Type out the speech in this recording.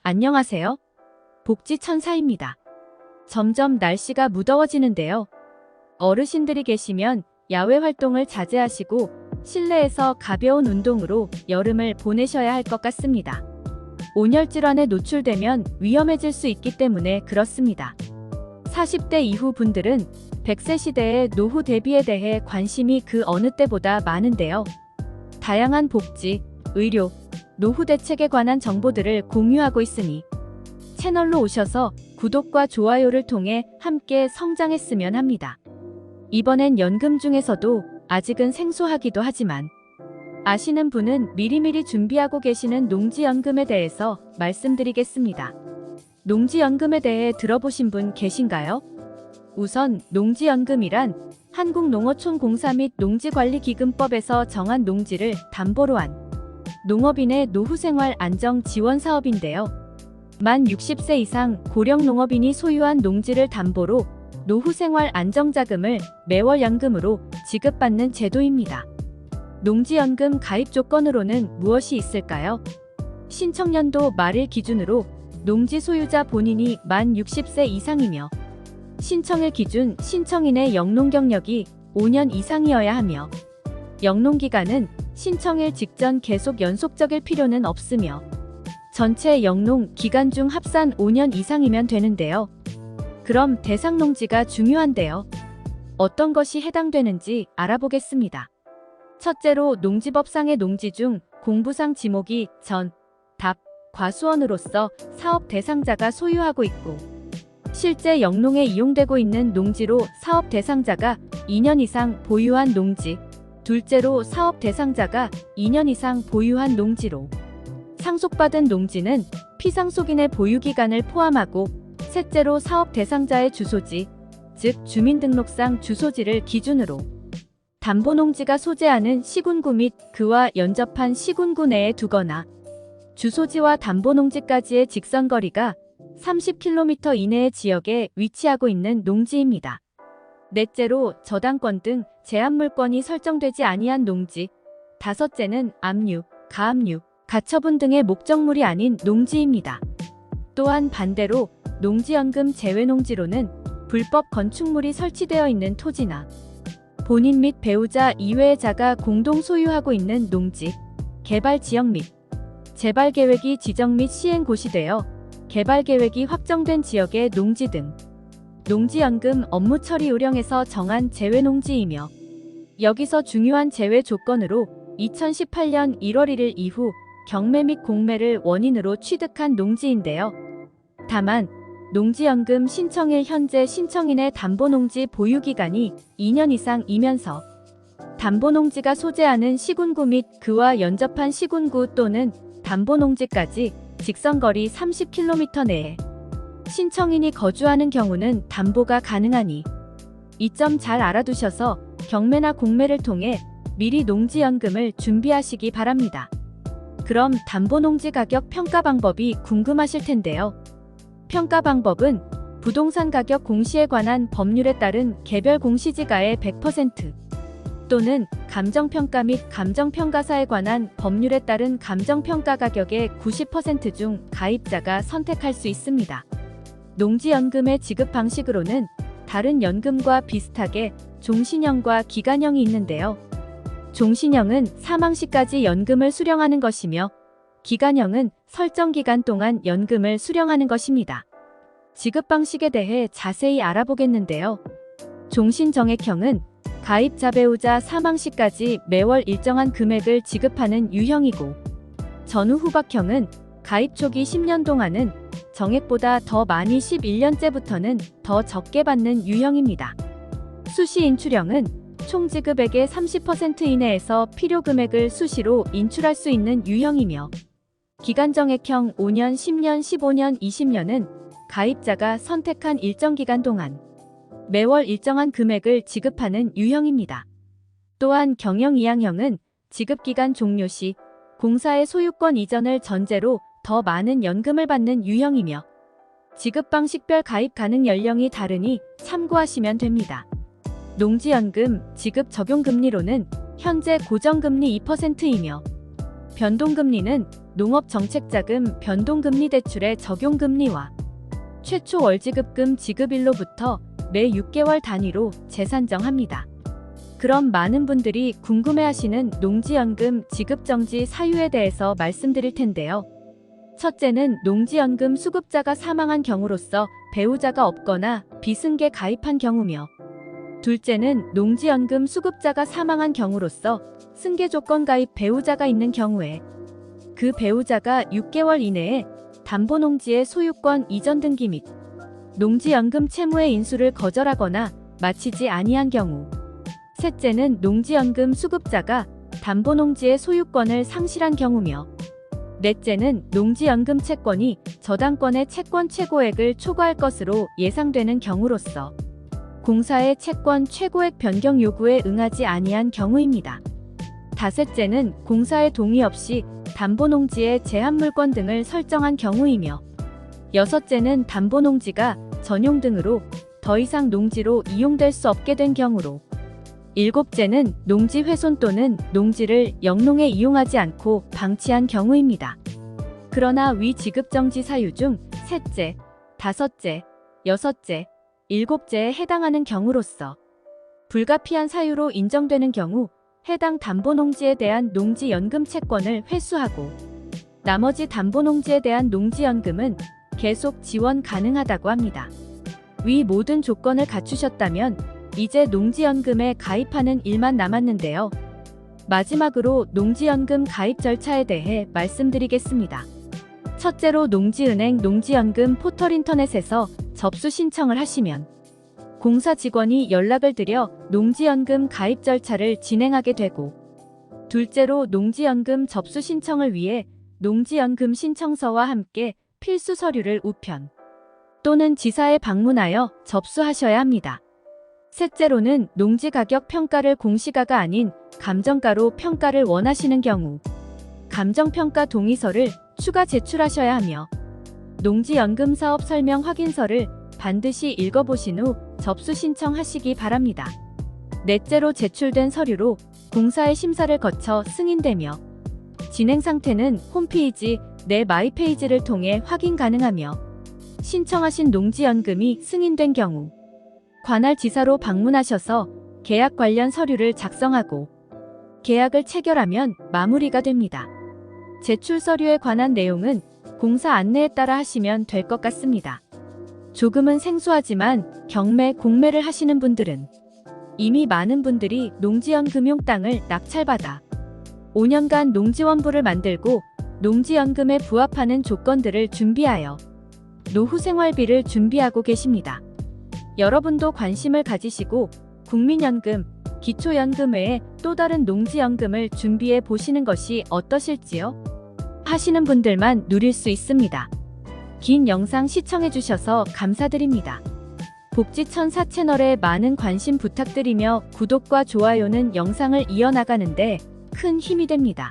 안녕하세요. 복지천사입니다. 점점 날씨가 무더워지는데요. 어르신들이 계시면 야외 활동을 자제하시고 실내에서 가벼운 운동으로 여름을 보내셔야 할 것 같습니다. 온열 질환에 노출되면 위험해질 수 있기 때문에 그렇습니다. 40대 이후 분들은 100세 시대의 노후 대비에 대해 관심이 그 어느 때보다 많은데요. 다양한 복지, 의료, 노후 대책에 관한 정보들을 공유하고 있으니 채널로 오셔서 구독과 좋아요를 통해 함께 성장했으면 합니다. 이번엔 연금 중에서도 아직은 생소하기도 하지만 아시는 분은 미리미리 준비하고 계시는 농지연금에 대해서 말씀드리겠습니다. 농지연금에 대해 들어보신 분 계신가요? 우선 농지연금이란 한국농어촌공사 및 농지관리기금법에서 정한 농지를 담보로 한 농업인의 노후생활 안정 지원 사업인데요. 만 60세 이상 고령 농업인이 소유한 농지를 담보로 노후생활 안정자금을 매월 연금으로 지급받는 제도입니다. 농지연금 가입 조건으로는 무엇이 있을까요? 신청연도 말일 기준으로 농지 소유자 본인이 만 60세 이상이며 신청일 기준 신청인의 영농 경력이 5년 이상이어야 하며 영농기간은 신청일 직전 계속 연속적일 필요는 없으며 전체 영농 기간 중 합산 5년 이상이면 되는데요. 그럼 대상 농지가 중요한데요. 어떤 것이 해당되는지 알아보겠습니다. 첫째로 농지법상의 농지 중 공부상 지목이 전, 답, 과수원으로서 사업 대상자가 소유하고 있고 실제 영농에 이용되고 있는 농지로 사업 대상자가 2년 이상 보유한 농지, 둘째로 사업 대상자가 2년 이상 보유한 농지로 상속받은 농지는 피상속인의 보유기간을 포함하고 셋째로 사업 대상자의 주소지, 즉 주민등록상 주소지를 기준으로 담보농지가 소재하는 시군구 및 그와 연접한 시군구 내에 두거나 주소지와 담보농지까지의 직선거리가 30km 이내의 지역에 위치하고 있는 농지입니다. 넷째로 저당권 등 제한물권이 설정되지 아니한 농지, 다섯째는 압류, 가압류, 가처분 등의 목적물이 아닌 농지입니다. 또한 반대로 농지연금 제외농지로는 불법 건축물이 설치되어 있는 토지나 본인 및 배우자 이외의 자가 공동 소유하고 있는 농지, 개발지역 및 재발계획이 지정 및 시행 고시되어 개발계획이 확정된 지역의 농지 등 농지연금 업무 처리 요령에서 정한 제외농지이며 여기서 중요한 제외 조건으로 2018년 1월 1일 이후 경매 및 공매를 원인으로 취득한 농지인데요. 다만 농지연금 신청일 현재 신청인의 담보농지 보유기간이 2년 이상이면서 담보농지가 소재하는 시군구 및 그와 연접한 시군구 또는 담보농지까지 직선거리 30km 내에 신청인이 거주하는 경우는 담보가 가능하니 이 점 잘 알아두셔서 경매나 공매를 통해 미리 농지연금을 준비하시기 바랍니다. 그럼 담보농지 가격 평가 방법이 궁금하실 텐데요. 평가 방법은 부동산 가격 공시에 관한 법률에 따른 개별 공시지가의 100% 또는 감정평가 및 감정평가사에 관한 법률에 따른 감정평가 가격의 90% 중 가입자가 선택할 수 있습니다. 농지연금의 지급 방식으로는 다른 연금과 비슷하게 종신형과 기간형이 있는데요. 종신형은 사망 시까지 연금을 수령하는 것이며 기간형은 설정 기간 동안 연금을 수령하는 것입니다. 지급 방식에 대해 자세히 알아보겠는데요. 종신정액형은 가입자 배우자 사망 시까지 매월 일정한 금액을 지급하는 유형이고 전후후박형은 가입 초기 10년 동안은 정액보다 더 많이 11년째부터는 더 적게 받는 유형입니다. 수시인출형은 총 지급액의 30% 이내에서 필요 금액을 수시로 인출할 수 있는 유형이며 기간정액형 5년, 10년, 15년, 20년은 가입자가 선택한 일정 기간 동안 매월 일정한 금액을 지급하는 유형입니다. 또한 경영이양형은 지급기간 종료 시 공사의 소유권 이전을 전제로 더 많은 연금을 받는 유형이며 지급 방식별 가입 가능 연령이 다르니 참고하시면 됩니다. 농지연금 지급 적용금리로는 현재 고정금리 2%이며 변동금리는 농업정책자금 변동금리 대출의 적용금리와 최초 월지급금 지급일로부터 매 6개월 단위로 재산정합니다. 그럼 많은 분들이 궁금해하시는 농지연금 지급정지 사유에 대해서 말씀드릴 텐데요. 첫째는 농지연금 수급자가 사망한 경우로서 배우자가 없거나 비승계 가입한 경우며, 둘째는 농지연금 수급자가 사망한 경우로서 승계 조건 가입 배우자가 있는 경우에 그 배우자가 6개월 이내에 담보농지의 소유권 이전 등기 및 농지연금 채무의 인수를 거절하거나 마치지 아니한 경우, 셋째는 농지연금 수급자가 담보농지의 소유권을 상실한 경우며, 넷째는 농지연금 채권이 저당권의 채권 최고액을 초과할 것으로 예상되는 경우로서 공사의 채권 최고액 변경 요구에 응하지 아니한 경우입니다. 다섯째는 공사의 동의 없이 담보농지의 제한물권 등을 설정한 경우이며, 여섯째는 담보농지가 전용 등으로 더 이상 농지로 이용될 수 없게 된 경우로, 일곱째는 농지 훼손 또는 농지를 영농에 이용하지 않고 방치한 경우입니다. 그러나 위 지급정지 사유 중 셋째, 다섯째, 여섯째, 일곱째에 해당하는 경우로서 불가피한 사유로 인정되는 경우 해당 담보농지에 대한 농지연금 채권을 회수하고 나머지 담보농지에 대한 농지연금은 계속 지원 가능하다고 합니다. 위 모든 조건을 갖추셨다면 이제 농지연금에 가입하는 일만 남았는데요. 마지막으로 농지연금 가입 절차에 대해 말씀드리겠습니다. 첫째로 농지은행 농지연금 포털 인터넷에서 접수 신청을 하시면 공사 직원이 연락을 드려 농지연금 가입 절차를 진행하게 되고, 둘째로 농지연금 접수 신청을 위해 농지연금 신청서와 함께 필수 서류를 우편 또는 지사에 방문하여 접수하셔야 합니다. 셋째로는 농지 가격 평가를 공시가가 아닌 감정가로 평가를 원하시는 경우 감정평가 동의서를 추가 제출하셔야 하며, 농지연금 사업 설명 확인서를 반드시 읽어보신 후 접수 신청하시기 바랍니다. 넷째로 제출된 서류로 공사의 심사를 거쳐 승인되며 진행 상태는 홈페이지 내 마이페이지를 통해 확인 가능하며, 신청하신 농지연금이 승인된 경우 관할 지사로 방문하셔서 계약 관련 서류를 작성하고 계약을 체결하면 마무리가 됩니다. 제출 서류에 관한 내용은 공사 안내에 따라 하시면 될 것 같습니다. 조금은 생소하지만 경매, 공매를 하시는 분들은 이미 많은 분들이 농지연금용 땅을 낙찰받아 5년간 농지원부를 만들고 농지연금에 부합하는 조건들을 준비하여 노후 생활비를 준비하고 계십니다. 여러분도 관심을 가지시고 국민연금, 기초연금 외에 또 다른 농지연금을 준비해 보시는 것이 어떠실지요? 하시는 분들만 누릴 수 있습니다. 긴 영상 시청해주셔서 감사드립니다. 복지천사 채널에 많은 관심 부탁드리며 구독과 좋아요는 영상을 이어나가는데 큰 힘이 됩니다.